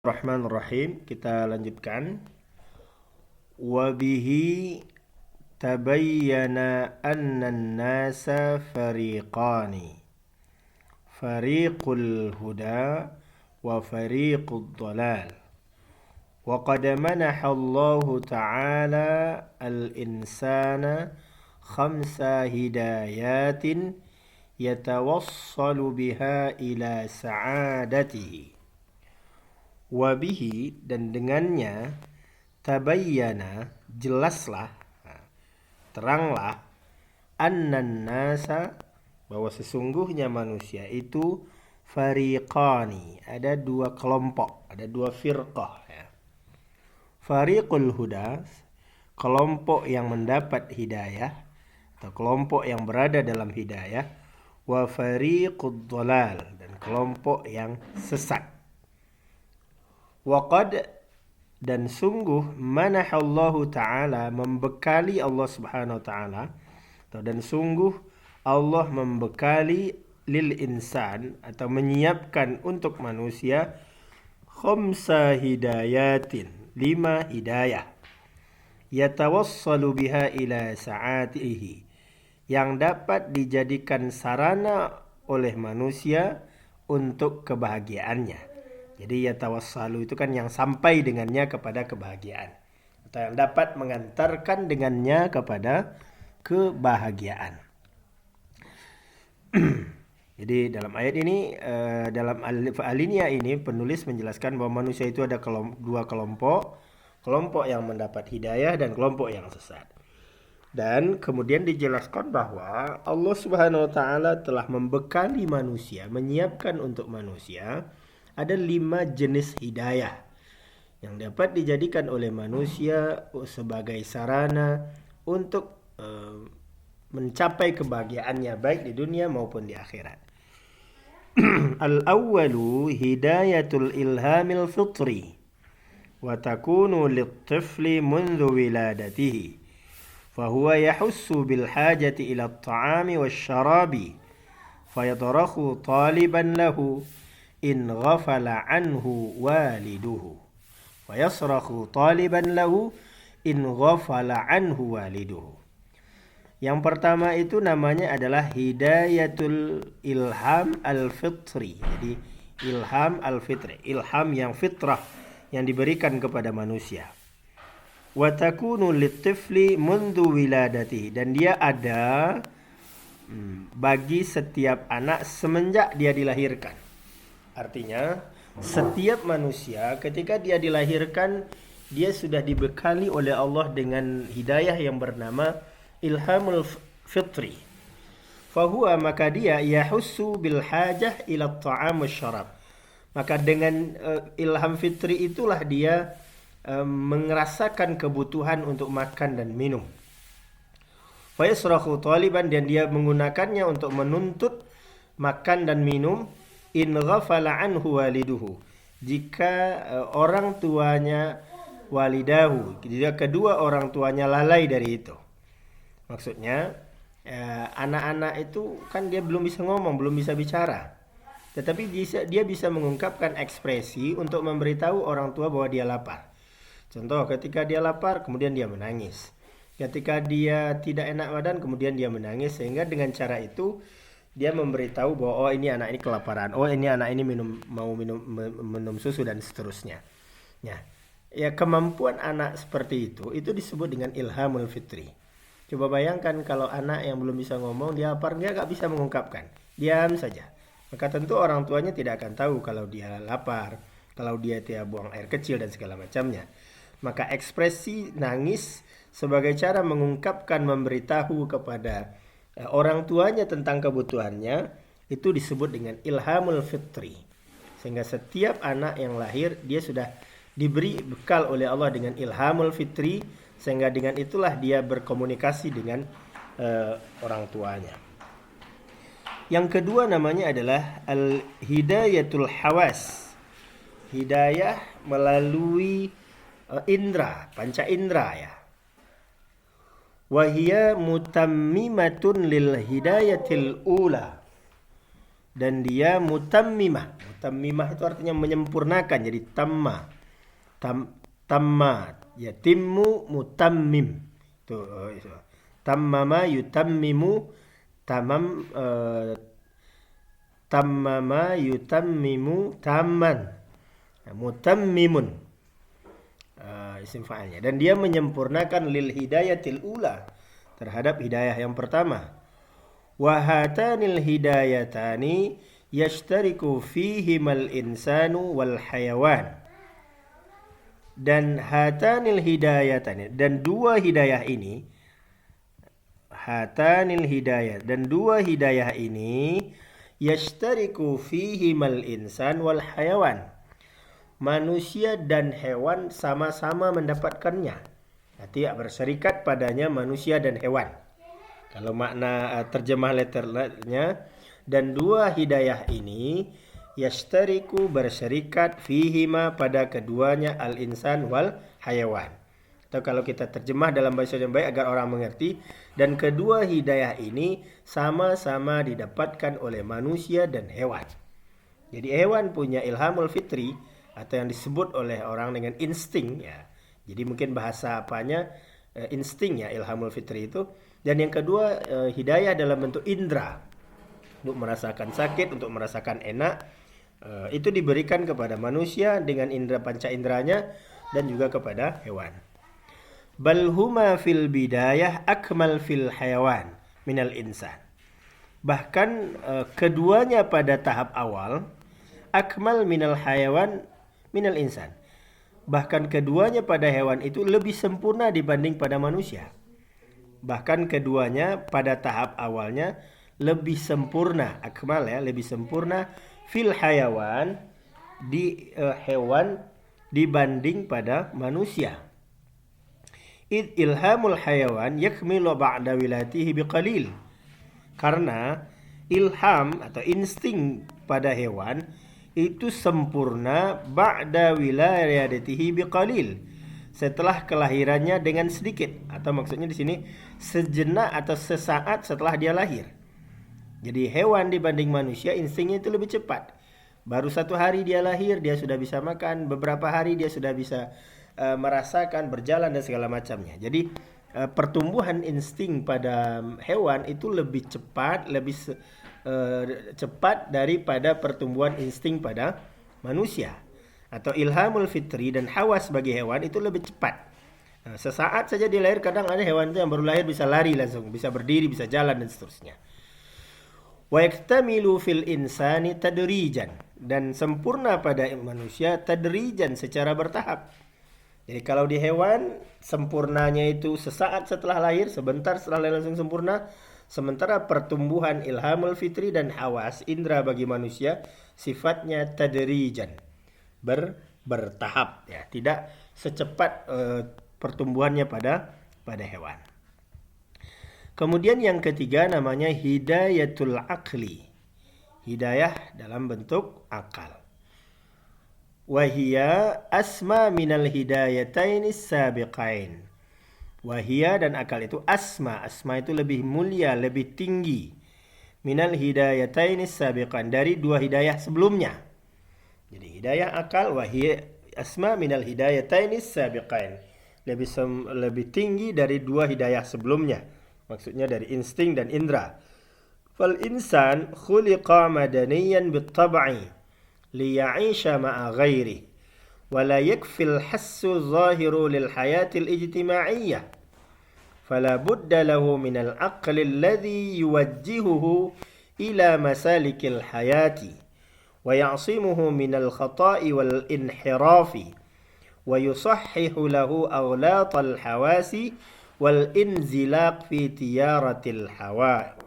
Bismillahirrahmanirrahim. Kita lanjutkan. Wabihi tabayyana anna an-nasa fariqani. Fariqul huda wa fariqud dhalal. Wa qad manaha Allah Ta'ala al-insana khamsa hidayatin yatawassalu biha ila sa'adatihi. Wabihi, dan dengannya, tabayyana, jelaslah, teranglah, annan nasa, bahwa sesungguhnya manusia itu fariqani, ada dua kelompok, ada dua firqah ya. Fariqul huda, kelompok yang mendapat hidayah atau kelompok yang berada dalam hidayah, wa fariqud dhalal, dan kelompok yang sesat. Waqad, dan sungguh, manahallahu ta'ala, membekali Allah subhanahu wa ta'ala, dan sungguh Allah membekali lil insan, atau menyiapkan untuk manusia, khamsa hidayatin, 5 hidayah, yatawassalu biha ila sa'atihi, yang dapat dijadikan sarana oleh manusia untuk kebahagiaannya. Jadi yatawassalu itu kan yang sampai dengannya kepada kebahagiaan, atau yang dapat mengantarkan dengannya kepada kebahagiaan. Jadi dalam ayat ini, dalam alinea ini, penulis menjelaskan bahwa manusia itu ada dua kelompok, kelompok yang mendapat hidayah dan kelompok yang sesat. Dan kemudian dijelaskan bahwa Allah Subhanahu wa Ta'ala telah membekali manusia, menyiapkan untuk manusia ada 5 jenis hidayah yang dapat dijadikan oleh manusia sebagai sarana untuk mencapai kebahagiaannya baik di dunia maupun di akhirat. Al-awwalu hidayatul ilhamil fitri wa takunu lit-tifli mundhu wiladatihi fahuwa yahussu bil hajati ila at-ta'ami wash-sharabi fayadrahu taliban lahu in ghafala anhu waliduhu wa yasrakhu taliban lahu in ghafala anhu waliduhu. Yang pertama itu namanya adalah hidayatul ilham al-fitri. Jadi ilham al-fitri, ilham yang fitrah yang diberikan kepada manusia. Wa takunu lit-tifli mundu wiladatihi, dan dia ada bagi setiap anak semenjak dia dilahirkan. Artinya, setiap manusia ketika dia dilahirkan, dia sudah dibekali oleh Allah dengan hidayah yang bernama ilhamul fitri. Fahuwa, maka dia yahussu bil hajah ila ta'am wasyarab. Maka dengan ilham fitri itulah dia merasakan kebutuhan untuk makan dan minum. Fa yasrakhu taliban, dan dia menggunakannya untuk menuntut makan dan minum. In ghafala anhu waliduhu, jika orang tuanya, walidahu, jika kedua orang tuanya lalai dari itu. Maksudnya anak-anak itu kan dia belum bisa ngomong, belum bisa bicara, tetapi dia bisa mengungkapkan ekspresi untuk memberitahu orang tua bahwa dia lapar. Contoh, ketika dia lapar kemudian dia menangis, ketika dia tidak enak badan kemudian dia menangis, sehingga dengan cara itu dia memberitahu bahwa oh ini anak ini kelaparan, oh ini anak ini mau minum susu dan seterusnya. Ya kemampuan anak seperti itu disebut dengan ilhamul fitri. Coba bayangkan kalau anak yang belum bisa ngomong, dia lapar, dia nggak bisa mengungkapkan, diam saja. Maka tentu orang tuanya tidak akan tahu kalau dia lapar, kalau dia tidak buang air kecil dan segala macamnya. Maka ekspresi nangis sebagai cara mengungkapkan, memberitahu kepada orang tuanya tentang kebutuhannya, itu disebut dengan ilhamul fitri. Sehingga setiap anak yang lahir, dia sudah diberi bekal oleh Allah dengan ilhamul fitri, sehingga dengan itulah dia berkomunikasi dengan orang tuanya. Yang kedua namanya adalah al-hidayatul hawas, hidayah melalui indra, panca indra ya. Wahia mutammimatun lil hidayatil ula, dan dia mutammimah. Mutammimah itu artinya menyempurnakan, jadi tamma. Tamma, ya timmu mutammim. Itu. Tammama yutammimu, tamam, tammama yutammimu tamman. Mutammimun, isim fa'ilnya. Dan dia menyempurnakan lil hidayatil ula, terhadap hidayah yang pertama. Wa hatanil hidayatani yashtariku fihimal insanu wal hayawan. Dan hatanil hidayatani, dan dua hidayah ini, hatanil hidayah, dan dua hidayah ini yashtariku fihimal insan wal hayawan. Manusia dan hewan sama-sama mendapatkannya. Artinya berserikat padanya manusia dan hewan. Kalau makna terjemah letternya, dan dua hidayah ini yashtariku berserikat fihima pada keduanya al-insan wal hayawan. Atau kalau kita terjemah dalam bahasa yang baik agar orang mengerti, dan kedua hidayah ini sama-sama didapatkan oleh manusia dan hewan. Jadi hewan punya ilhamul fitri, atau yang disebut oleh orang dengan insting ya. Jadi mungkin bahasa apanya insting ya, ilhamul fitri itu. Dan yang kedua hidayah dalam bentuk indera, untuk merasakan sakit, untuk merasakan enak, itu diberikan kepada manusia dengan indera panca inderanya, dan juga kepada hewan. Bal huma fil bidayah akmal fil hayawan minal insan. Bahkan keduanya pada tahap awal akmal minal hayawan minal insan. Bahkan keduanya pada hewan itu lebih sempurna dibanding pada manusia. Bahkan keduanya pada tahap awalnya lebih sempurna, akmal ya, lebih sempurna fil hayawan, di hewan dibanding pada manusia. Id ilhamul hayawan yakmilu ba'da wilatihi biqalil. Karena ilham atau insting pada hewan itu sempurna ba'da wilayatihi biqalil, setelah kelahirannya dengan sedikit, atau maksudnya di sini sejenak atau sesaat setelah dia lahir. Jadi hewan dibanding manusia instingnya itu lebih cepat. Baru 1 hari dia lahir, dia sudah bisa makan. Beberapa hari dia sudah bisa merasakan, berjalan dan segala macamnya. Jadi pertumbuhan insting pada hewan itu lebih cepat, lebih cepat daripada pertumbuhan insting pada manusia. Atau ilhamul fitri dan hawas bagi hewan itu lebih cepat. Sesaat saja dia lahir, kadang ada hewan itu yang baru lahir bisa lari langsung, bisa berdiri, bisa jalan dan seterusnya. Wa yaktamilu fil insani tadrijan, dan sempurna pada manusia tadrijan, secara bertahap. Jadi kalau di hewan sempurnanya itu sesaat setelah lahir, sebentar setelah lahir langsung sempurna. Sementara pertumbuhan ilhamul fitri dan hawas indra bagi manusia sifatnya tadrijan, bertahap ya, tidak secepat pertumbuhannya pada hewan. Kemudian yang ketiga namanya hidayatul aqli. Hidayah dalam bentuk akal. Wahia asma minal hidayataini sabiqain. Wahia dan akal itu asma. Asma itu lebih mulia, lebih tinggi. Minal hidayataini sabiqain, dari dua hidayah sebelumnya. Jadi hidayah akal, wahia asma minal hidayataini sabiqain. Lebih tinggi dari dua hidayah sebelumnya. Maksudnya dari insting dan indra. Fal insan khuliqa madaniyan bittab'i liya'isha ma'a ghairi wa la yakfi al-hassu zahiru lil hayati al-ijtima'iyyah fala budda lahu min al-aqli alladhi yuwajjihuhu ila masalikil hayati wa ya'simuhu min al-khata'i wal inhirafi wa yusahhihu lahu aghlatal hawasi wal inzilaq fi tiyaratil hawa.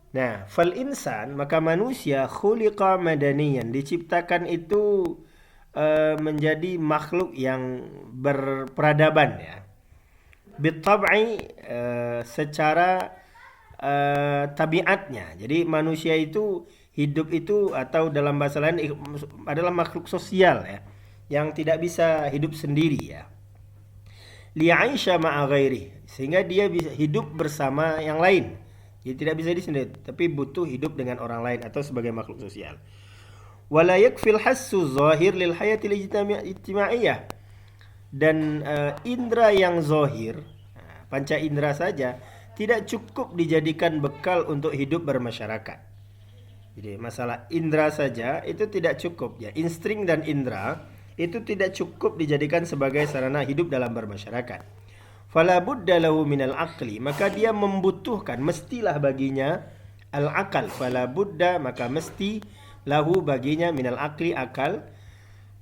Nah, fal insan, maka manusia khuliqa madaniyan, diciptakan itu menjadi makhluk yang berperadaban ya. Bitab'i, secara tabiatnya. Jadi manusia itu hidup itu, atau dalam bahasa lain adalah makhluk sosial ya, yang tidak bisa hidup sendiri ya. Li'aisha ma'a ghairi, sehingga dia bisa hidup bersama yang lain. Dia tidak bisa disendiri, tapi butuh hidup dengan orang lain atau sebagai makhluk sosial. Wala yakfil hassu zahir lil hayatil ijtimaiyah. Dan indera yang zahir, panca indera saja tidak cukup dijadikan bekal untuk hidup bermasyarakat. Jadi masalah indera saja itu tidak cukup ya. Insting dan indera itu tidak cukup dijadikan sebagai sarana hidup dalam bermasyarakat. Fala budda lahu minal aqli, maka dia membutuhkan, mestilah baginya al-aqal. Fala budda, maka mesti lahu baginya minal aqli, akal,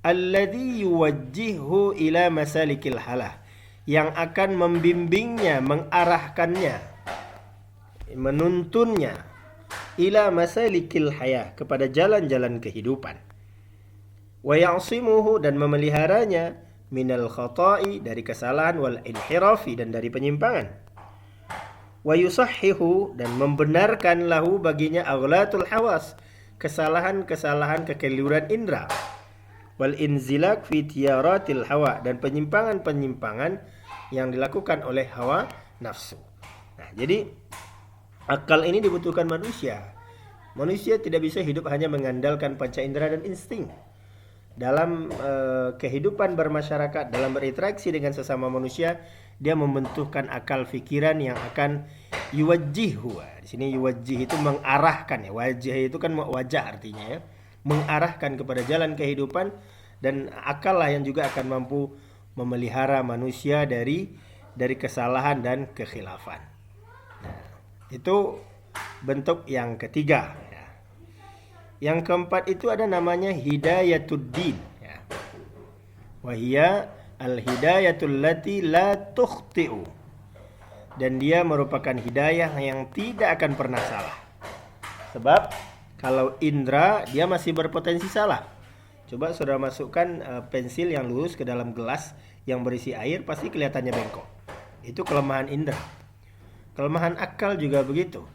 alladhi yuwajjihu ila masalikil halah, yang akan membimbingnya, mengarahkannya, menuntunnya ila masalikil hayah, kepada jalan-jalan kehidupan. Wa ya'simuhu, dan memeliharanya, minal khata'i, dari kesalahan, wal inhirafi, dan dari penyimpangan. Wa yusahhihu, dan membenarkan lahu baginya aghlatul hawas, kesalahan-kesalahan kekeliruan indera. Wal inzilak fi tiyaratil hawa, dan penyimpangan-penyimpangan yang dilakukan oleh hawa nafsu. Nah, jadi akal ini dibutuhkan manusia. Manusia tidak bisa hidup hanya mengandalkan panca indera dan insting. Dalam kehidupan bermasyarakat, dalam berinteraksi dengan sesama manusia, dia membentukkan akal fikiran yang akan yuwajjihu. Di sini yuwajjih itu mengarahkan ya. Wajah itu kan wajah artinya ya. Mengarahkan kepada jalan kehidupan, dan akal lah yang juga akan mampu memelihara manusia dari kesalahan dan kekhilafan. Nah, itu bentuk yang ketiga. Yang keempat itu ada namanya hidayatuddin ya. Wahia al-hidayatul lati la tukhti'u, dan dia merupakan hidayah yang tidak akan pernah salah. Sebab kalau indra dia masih berpotensi salah. Coba saudara masukkan pensil yang lurus ke dalam gelas yang berisi air, pasti kelihatannya bengkok. Itu kelemahan indra. Kelemahan akal juga begitu.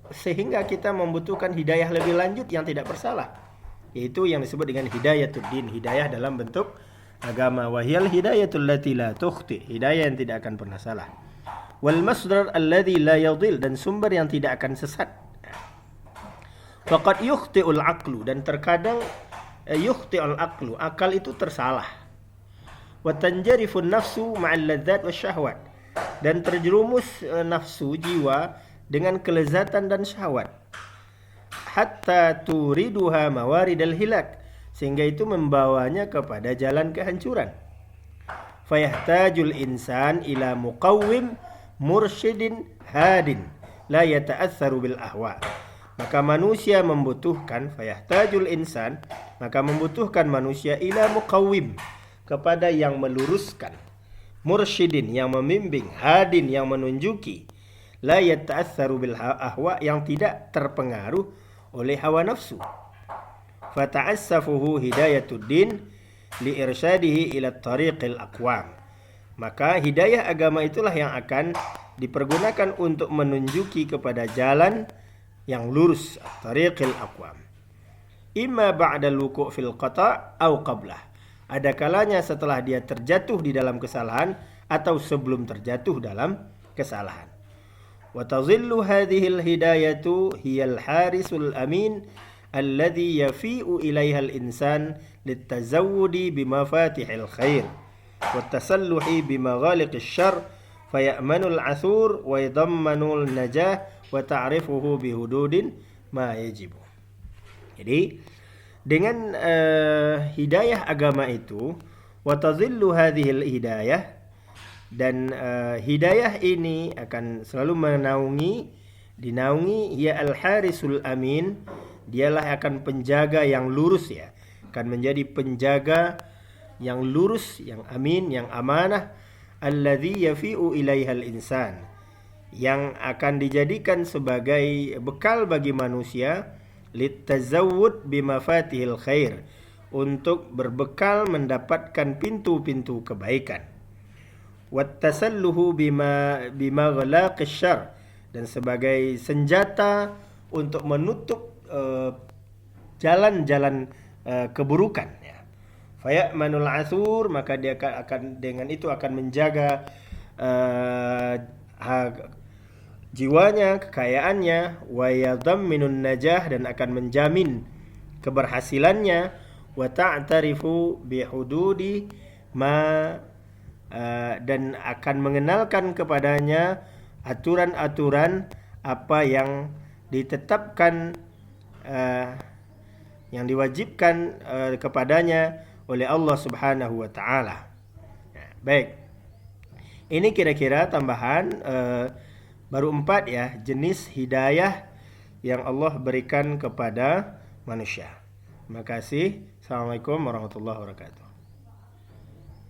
Sehingga kita membutuhkan hidayah lebih lanjut yang tidak bersalah, yaitu yang disebut dengan hidayatuddin, hidayah dalam bentuk agama. Wahiyal hidayatul lati la tukhti, hidayah yang tidak akan pernah salah. Wal masdar alladhi la yadhil, dan sumber yang tidak akan sesat. Faqad yukhti'ul aqlu, dan terkadang yukhti'ul aqlu, akal itu tersalah. Wa tanjarifun nafsu ma'al ladzat wasyahwat, dan terjerumus nafsu, jiwa, dengan kelezatan dan syahwat. Hatta turiduha mawaridal hilak, sehingga itu membawanya kepada jalan kehancuran. Fayahtajul insan ila muqawwim mursyidin hadin la yata'atsaru bil ahwa. Maka manusia membutuhkan, fayahtajul insan, maka membutuhkan manusia ila muqawwim, kepada yang meluruskan, mursyidin, yang membimbing, hadin, yang menunjuki, la yata'atsaru bil ahwa, yang tidak terpengaruh oleh hawa nafsu. Fata'assafuhu hidayatuddin li irsyadihi ila tariqil aqwam. Maka hidayah agama itulah yang akan dipergunakan untuk menunjuki kepada jalan yang lurus, tariqil aqwam. Imma ba'da luku' fil qata' au qablah. Ada kalanya setelah dia terjatuh di dalam kesalahan atau sebelum terjatuh dalam kesalahan. وتظل هذه الهداية هي الحارس الأمين الذي يفيء إليها الإنسان للتزود بمفاتيح الخير والتسلح بمغالق الشر فيأمن العثور ويضمن النجاة وتعرفه بحدود ما يجب. Jadi dengan hidayah agama itu, watazillu hadhil hidayah, dan hidayah ini akan selalu dinaungi ya al-harisul amin, dialah akan penjaga yang lurus ya, akan menjadi penjaga yang lurus, yang amin, yang amanah, alladzi yafi'u ilaihal insan, yang akan dijadikan sebagai bekal bagi manusia, litazawwud bimafatihil khair, untuk berbekal mendapatkan pintu-pintu kebaikan. Wattasalluhu bima ghalaqis syarr, dan sebagai senjata untuk menutup jalan-jalan keburukan ya. Faya'manul asur, maka dia akan dengan itu akan menjaga jiwanya, kekayaannya, wa yadhamminun najah, dan akan menjamin keberhasilannya, wa ta'tarifu bihududi ma dan akan mengenalkan kepadanya aturan-aturan apa yang ditetapkan, yang diwajibkan kepadanya oleh Allah Subhanahu wa taala. Baik. Ini kira-kira tambahan baru 4 ya, jenis hidayah yang Allah berikan kepada manusia. Terima kasih. Assalamualaikum warahmatullahi wabarakatuh.